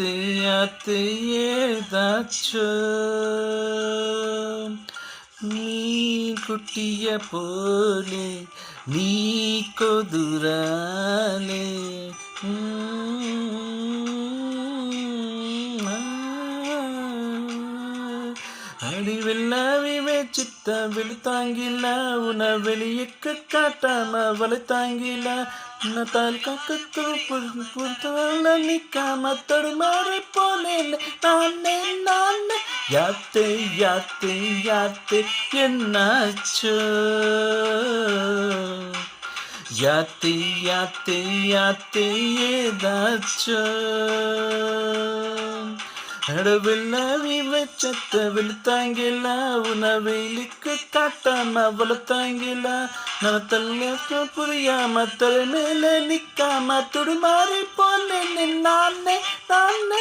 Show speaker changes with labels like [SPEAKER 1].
[SPEAKER 1] யாத்து யாத்து ஏதாச்சும் நீ குட்டிய போலே நீ கொதுராலே அடி வெள்ளாவி வேச்சித்த வெளுத்தாங்கில உன வெளியக்கு காட்டாம வளைத்தாங்கில உன்னத்தால் கக்கத்துல நிக்காம தடுமாறி போனேன் நானே நானே யாத்தே யாத்தே யாத்தே என்னாச்சோ யாத்தே யாத்தே யாத்தே ஏதாச்சோ அடவில்லாவி வச்சத்த வெளுத்தாங்கில உணவெளிக்கு காட்டாம வளர்த்தாங்கில நலத்தல்ல புரியாம தலை மேல நிக்காம துடுமாறி போனேன் நானே நானே